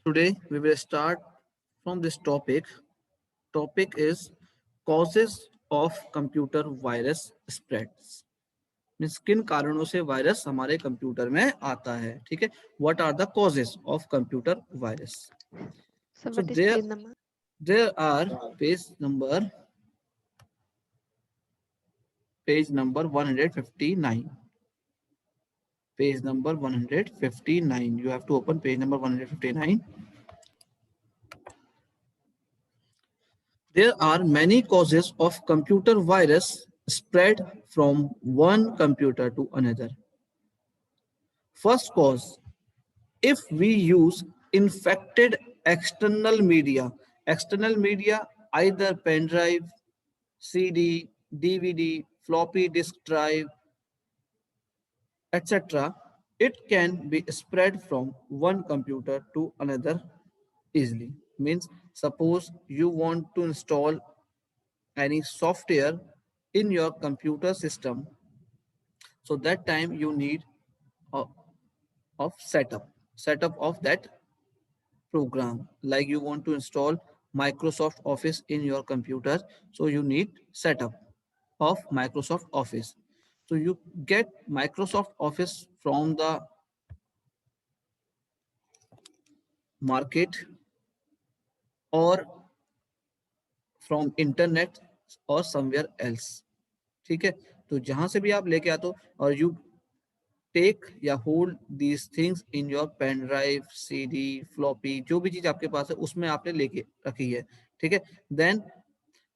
Today we will start from this topic. Topic is causes of computer virus spreads. Means किन कारणों से virus हमारे computer में आता है. ठीक है. What are the causes of computer virus. So so what is there pin number? There are page number 159. Page number 159. You have to open page number 159. There are many causes of computer virus spread from one computer to another. First cause, if we use infected external media, either pen drive, CD, DVD, floppy disk drive, etc., it can be spread from one computer to another easily. Means, suppose you want to install any software in your computer system, so that time you need a, of setup of that program. Like you want to install Microsoft Office in your computer, so you need setup of Microsoft Office. So you get Microsoft Office from the market or from internet or somewhere else. ठीक है. तो जहां से भी आप लेके आते हो, और यू टेक या hold these things in your pen drive, CD, floppy, जो भी चीज आपके पास है उसमें आपने लेके रखी है. ठीक है. Then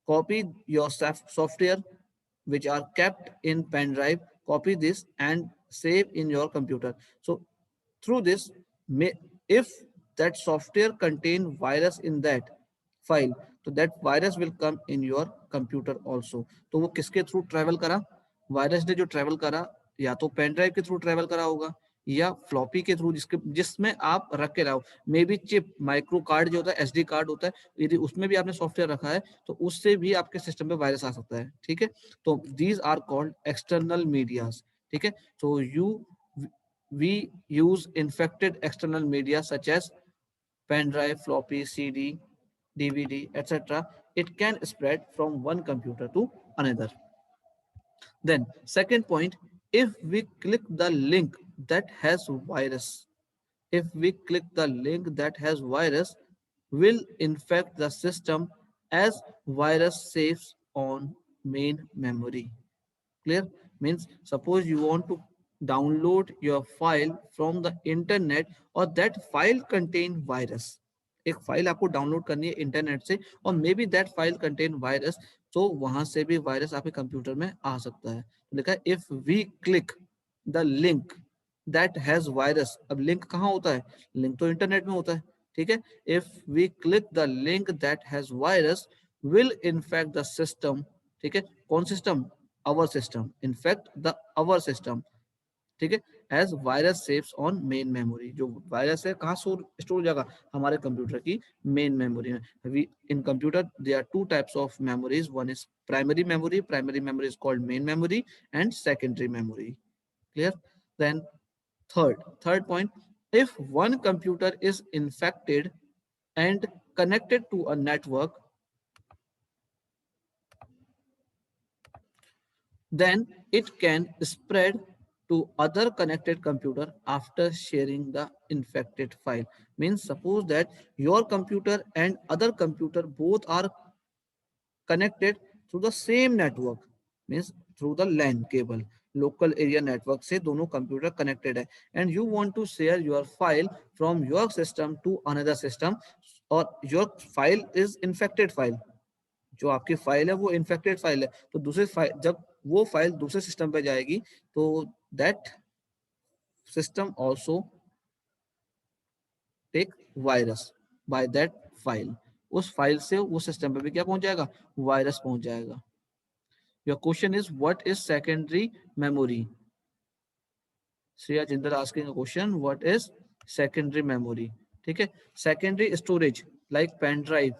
copy your software which are kept in pen drive, copy this and save in your computer. So through this, if that software contain virus in that file, तो that virus will come in your computer also. तो वो किसके through travel करा? Virus ने जो travel करा, या तो पेन ड्राइव के थ्रू ट्रेवल करा होगा, या फ्लॉपी के थ्रू जिसमें आप रख के रहो. May be chip, micro card जो होता है, एसडी कार्ड होता है, यदि उसमें भी आपने सॉफ्टवेयर रखा है तो उससे भी आपके सिस्टम पे वायरस आ सकता है. ठीक है. तो these are called external medias. ठीक है. तो we use infected external media such as pen drive, floppy, CD, DVD, etc. It can spread from one computer to another. Then, second point, if we click the link that has virus, if we click the link that has virus, will infect the system as virus saves on main memory. Clear? Means suppose you want to download your file from the internet, और that file contain virus. एक file आपको download करनी है internet से, और may be that file contain virus, तो वहां से भी वायरस आपके कंप्यूटर में आ सकता है. तो लिखा है if we click the link that has virus. अब लिंक कहाँ होता है? लिंक तो इंटरनेट में होता है. ठीक है. If we click the link that has virus will infect the system. ठीक है. कौन system? Our system. Infect the our system. ठीक है. As virus saves on main memory. जो वायरस है कहाँ स्टोर हो जाएगा? हमारे कंप्यूटर की मेन मेमोरी में. We in computer there are two types of memories. One is primary memory. Primary memory is called main memory, and secondary memory. Clear? Then third point, if one computer is infected and connected to a network, then it can spread to other connected computer after sharing the infected file. Means suppose that your computer and other computer both are connected through the same network, means through the LAN cable, local area network से दोनों computer connected है, and you want to share your file from your system to another system, और your file is infected file. जो आपकी file है वो infected file है, तो दूसरे फाइल, जब वो फाइल दूसरे सिस्टम पे जाएगी, तो that system also take virus by that file. उस फाइल से वो सिस्टम पे भी क्या पहुंच जाएगा? वायरस पहुंच जाएगा. Your question is what is secondary memory? Shreya Jindal asking a question, what is secondary memory? ठीक है. Secondary storage like pen drive,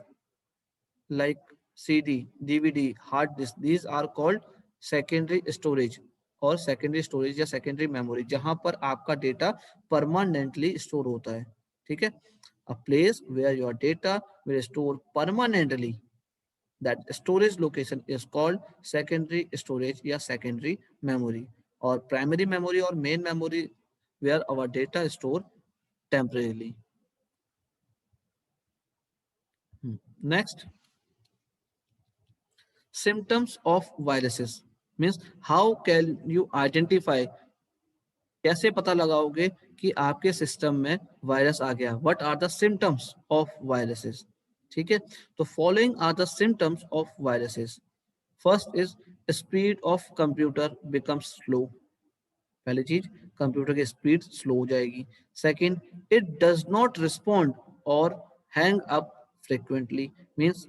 like CD, DVD, hard disk, these are called secondary storage और secondary storage या secondary memory, जहां पर आपका data permanently store होता है. ठीक है. a place where your data will store permanently. That storage location is called secondary storage या secondary memory, or primary memory or main memory where our data is stored temporarily. Next, symptoms of viruses means how can you identify, कैसे पता लगाओगे कि आपके system में virus आ गया. What are the symptoms of viruses. ठीक है, तो following are the symptoms of viruses. First is speed of computer becomes slow. पहली चीज, कंप्यूटर की स्पीड स्लो हो जाएगी. Second, it does not respond or hang up frequently. Means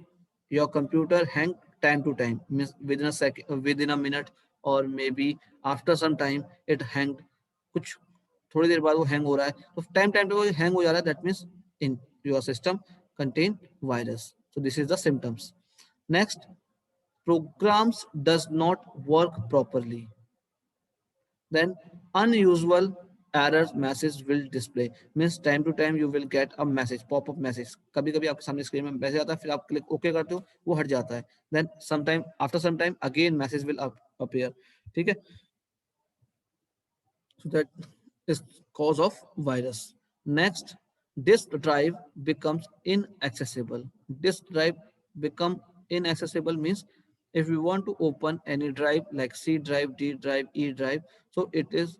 your computer hang time to time, means within a minute or maybe after some time it hang. कुछ थोड़ी देर बाद वो hang हो रहा है, तो टाइम टाइम पे वो हैंग हो जा रहा है. That means in your system contain virus. So this is the symptoms. Next, programs does not work properly. Then unusual error message will display. Means time to time you will get a message, pop up message. कभी कभी आपके सामने screen में message आता है, फिर आप click okay करते हो, वो हट जाता है. Then sometime after some time again message will appear. ठीक है, so that is cause of virus. Next, disk drive becomes inaccessible. Disk drive become inaccessible means if you want to open any drive like C drive, D drive, E drive, so it is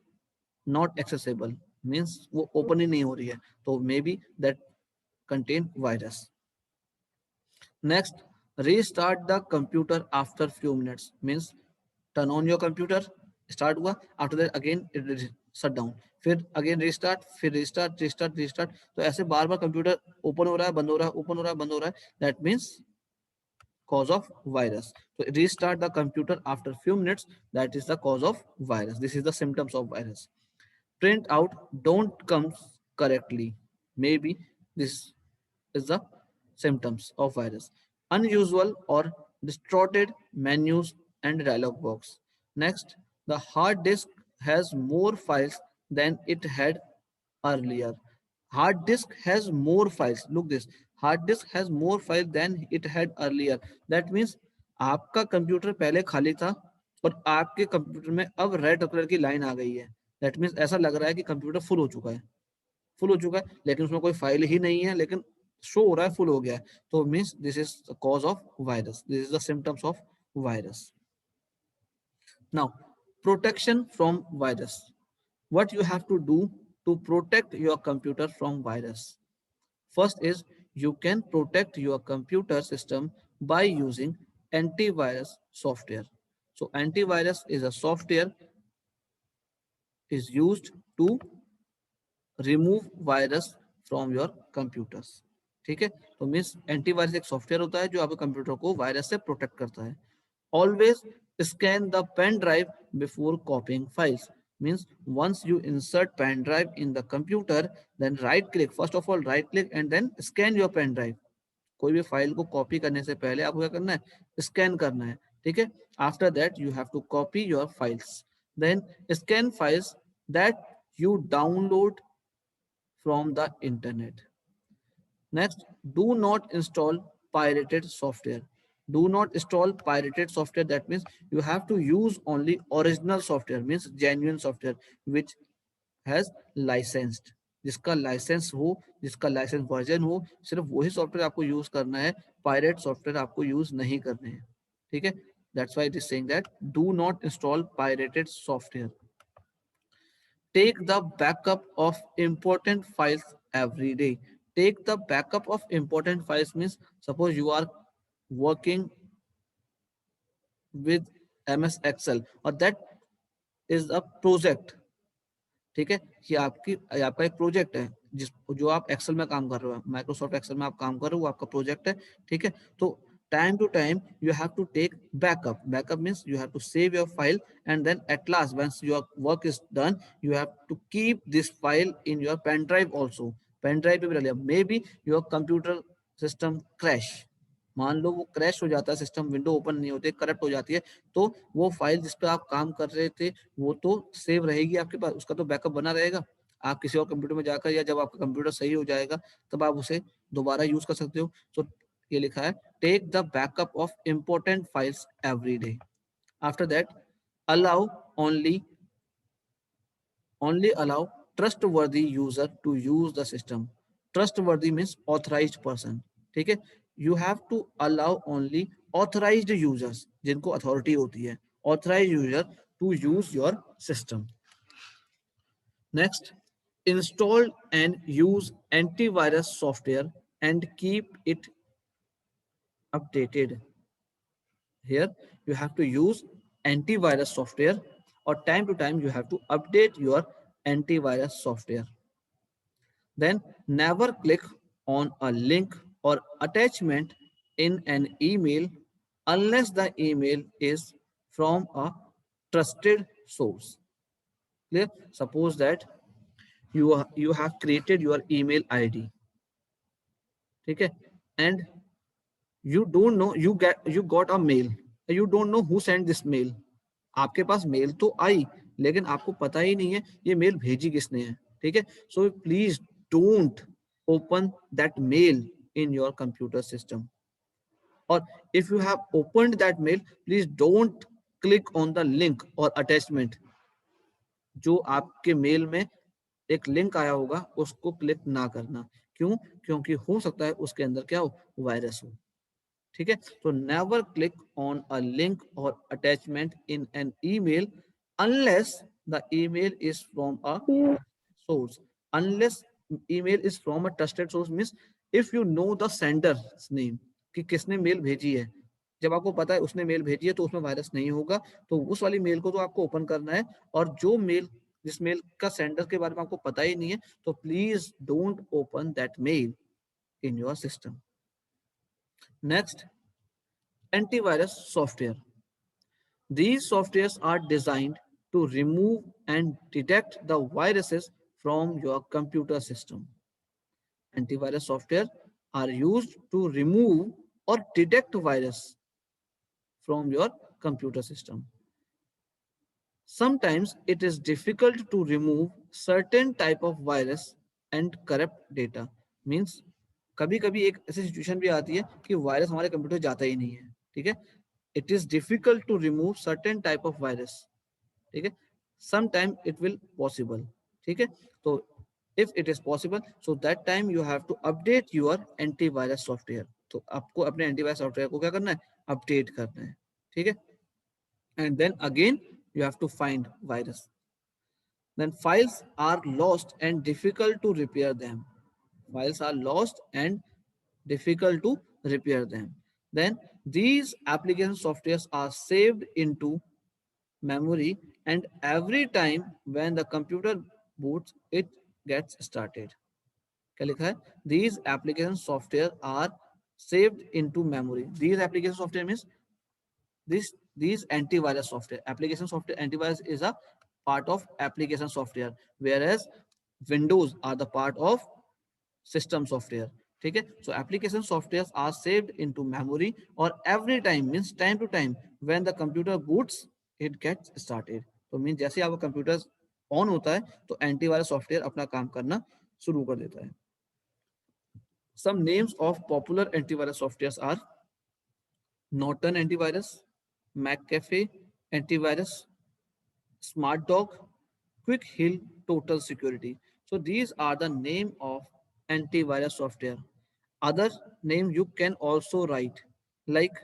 not accessible, means वो open ही नहीं हो रही है, तो maybe that contain virus. Next, restart the computer after few minutes means turn on your computer, start हुआ, after that again it will shut down, फिर again restart, फिर restart. तो ऐसे बार बार कंप्यूटर ओपन हो रहा है, बंद हो रहा है, ओपन हो रहा है, बंद हो रहा है. That means cause of virus. So restart the computer after few minutes. That is the cause of virus. This is the symptoms of virus. Print out don't come correctly. Maybe this is the symptoms of virus. Unusual or distorted menus and dialog box. Next, the hard disk has more files than it had earlier. Hard disk has more files. Look this. Hard disk has more files than it had earlier. That means आपका computer पहले खाली था और आपके computer में अब red colour की line आ गई है. दैट मीन्स ऐसा लग रहा है कि कंप्यूटर फुल हो चुका है, फुल हो चुका है, लेकिन उसमें कोई फाइल ही नहीं है, लेकिन शो हो रहा है फुल हो गया है. तो means this is the cause of virus. This is the symptoms of virus. Now, protection from virus. What you have to do to protect your computer from virus. First is you can protect your computer system by using antivirus software. So antivirus is a software is used to remove virus from your computers. ठीक है, तो means antivirus एक software होता है जो आपके computer को virus से प्रोटेक्ट करता है. Always scan the pen drive before copying files. means once you insert pen drive in the computer, then right click, first of all right click and then scan your pen drive. कोई भी file को copy करने से पहले आपको क्या करना है, स्कैन करना है. ठीक है, after that you have to copy your files. Then scan files that you download from the internet. Next, do not install pirated software. Do not install pirated software. That means you have to use only original software, means genuine software, which has licensed. जिसका licence हो, जिसका licence version हो, सिर्फ वही software आपको use करना है. Pirate software आपको यूज नहीं करने हैं. ठीक है, that's why it is saying that do not install pirated software. Take the backup of important files every day. Take the backup of important files means suppose you are working with MS Excel or that is a project. ठीक है, ये आपकी आपका एक project है जिस जो आप एक्सेल में काम कर रहे हो, माइक्रोसॉफ्ट एक्सेल में आप काम कर रहे हो, वो आपका प्रोजेक्ट है. ठीक है, तो time to time you have to take backup. Backup means you have to save your file and then at last once your work is done you have to keep this file in your pen drive also. pen drive पे भी रख लिया. Maybe your computer system crash, मान लो वो crash हो जाता है, system window open नहीं होती, करप्ट हो जाती है, तो वो फाइल जिस पे आप काम कर रहे थे वो तो सेव रहेगी आपके पास, उसका तो बैकअप बना रहेगा. आप किसी और कंप्यूटर में जाकर या जब आपका कंप्यूटर सही हो जाएगा तब आप उसे दोबारा यूज कर सकते हो। तो ये लिखा है take the backup of important files every day. After that allow only only allow trustworthy user to use the system. Trustworthy means authorized person. ठीक है, you have to allow only authorized users जिनको authority होती है, authorized user to use your system. Next, install and use antivirus software and keep it updated. Here you have to use antivirus software, or time to time you have to update your antivirus software. Then never click on a link or attachment in an email unless the email is from a trusted source. Clear? Suppose that you have created your email ID, okay, and you don't know, you got a mail, you don't know who sent this mail. आपके पास mail तो आई लेकिन आपको पता ही नहीं है ये mail भेजी किसने है, ठीक है। So please don't open that mail in your computer system, और if you have opened that mail please don't click on the link or attachment. जो आपके मेल में एक लिंक आया होगा उसको क्लिक ना करना। क्यों? क्योंकि हो सकता है उसके अंदर क्या हो, वायरस हो, ठीक है। तो never click on a link or attachment in an email unless the email is from a source. Unless email is from a trusted source means if you know the sender's name कि किसने mail भेजी है, जब आपको पता है उसने mail भेजी है तो उसमें वायरस नहीं होगा। तो उस वाली मेल को तो आपको ओपन करना है, और जो मेल जिस मेल का सेंडर के बारे में आपको पता ही नहीं है तो please don't open that mail in your system. Next, antivirus software. These softwares are designed to remove and detect the viruses from your computer system. Antivirus software are used to remove or detect virus from your computer system. Sometimes it is difficult to remove certain type of virus and corrupt data. Means कभी कभी एक ऐसी situation भी आती है कि virus हमारे computer जाता ही नहीं है, ठीक है। It is difficult to remove certain type of virus, ठीक है। समटाइम इट विल पॉसिबल, ठीक है। तो if it is possible so that time you have to update your antivirus software. तो आपको अपने एंटीवायरस सॉफ्टवेयर को क्या करना है, अपडेट करना है, ठीक है। And then again you have to find virus. Then files are lost and difficult to repair them. Files are lost and difficult to repair them. Then these application softwares are saved into memory, and every time when the computer boots it gets started. क्या लिखा है? These application software are saved into memory. These application software means these antivirus software. Application software, antivirus is a part of application software, whereas Windows are the part of system software, ठीक है। So application softwares are saved into memory, or every time means time to time when the computer boots it gets started. तो mean जैसे आपका computer on होता है तो antivirus software अपना काम करना शुरू कर देता है। Some names of popular antivirus softwares are Norton antivirus, McAfee antivirus, Smart Dog, Quick Hill Total Security. So these are the name of antivirus software. Other name you can also write like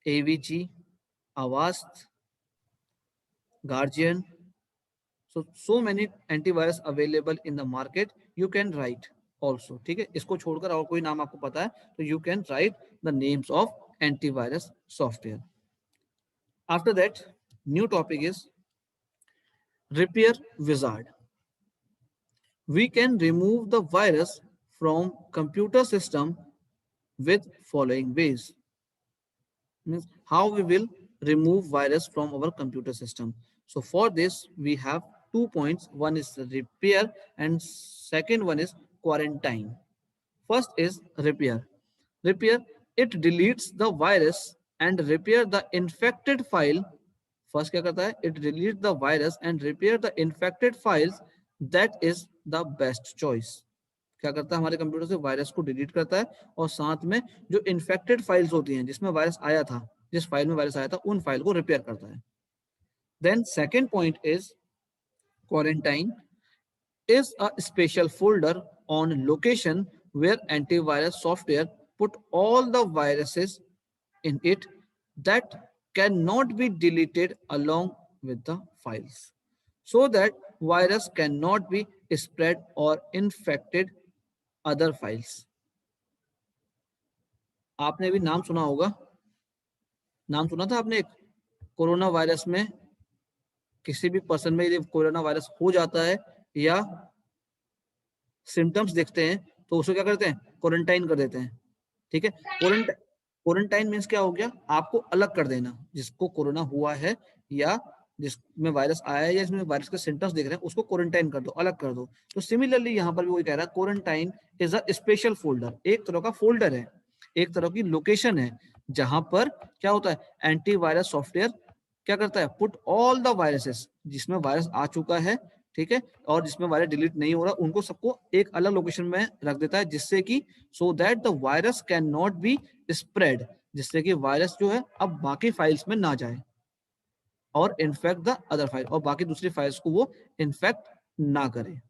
AVG, Avast, Guardian. So many antivirus available in the market. You can write also. ठीक है, इसको छोड़कर और कोई नाम आपको पता है तो you can write the names of antivirus software. After that, new topic is Repair Wizard. We can remove the virus from computer system with following ways. Means how we will remove virus from our computer system. So for this we have 2 points. One is repair and second one is quarantine. First is repair. Repair, it deletes the virus and repair the infected file. First क्या करता है? It deletes the virus and repair the infected files that is the best choice. क्या करता है हमारे computer से, virus को delete करता है और साथ में जो इन्फेक्टेड फाइल्स होती हैं जिसमें वायरस आया था, जिस फाइल में वायरस आया था, उन फाइल को रिपेयर करता है। Then second point is quarantine is a special folder on location where antivirus software put all the viruses in it that cannot be deleted along with the files, so that virus cannot be spread or infected other files. आपने भी नाम सुना होगा, नाम सुना था आपने एक, कोरोना वायरस में किसी भी पर्सन में यदि कोरोना वायरस हो जाता है या सिम्टम्स देखते हैं तो उसको क्या करते हैं, क्वारंटाइन कर देते हैं। ठीक है, क्वारंटाइन मीन्स क्या हो गया, आपको अलग कर देना, जिसको कोरोना हुआ है या जिसमें वायरस आया है या इसमें वायरस के सिम्टम्स दिख रहे हैं उसको क्वारंटाइन कर दो, अलग कर दो। तो सिमिलरली यहाँ पर भी वही कह रहा है, quarantine is a special folder, एक तरह का फोल्डर है, एक तरह की लोकेशन है, जहां पर क्या होता है, एंटीवायरस सॉफ्टवेयर क्या करता है, पुट ऑल द वायरसेस, जिसमें वायरस आ चुका है, ठीक है, और जिसमें वायरस डिलीट नहीं हो रहा, उनको सबको एक अलग लोकेशन में रख देता है, जिससे कि so that the virus can not be spread, जिससे कि वायरस जो है अब बाकी फाइल्स में ना जाए और इन्फेक्ट द अदर फाइल, और बाकी दूसरी फाइल्स को वो इन्फेक्ट ना करे।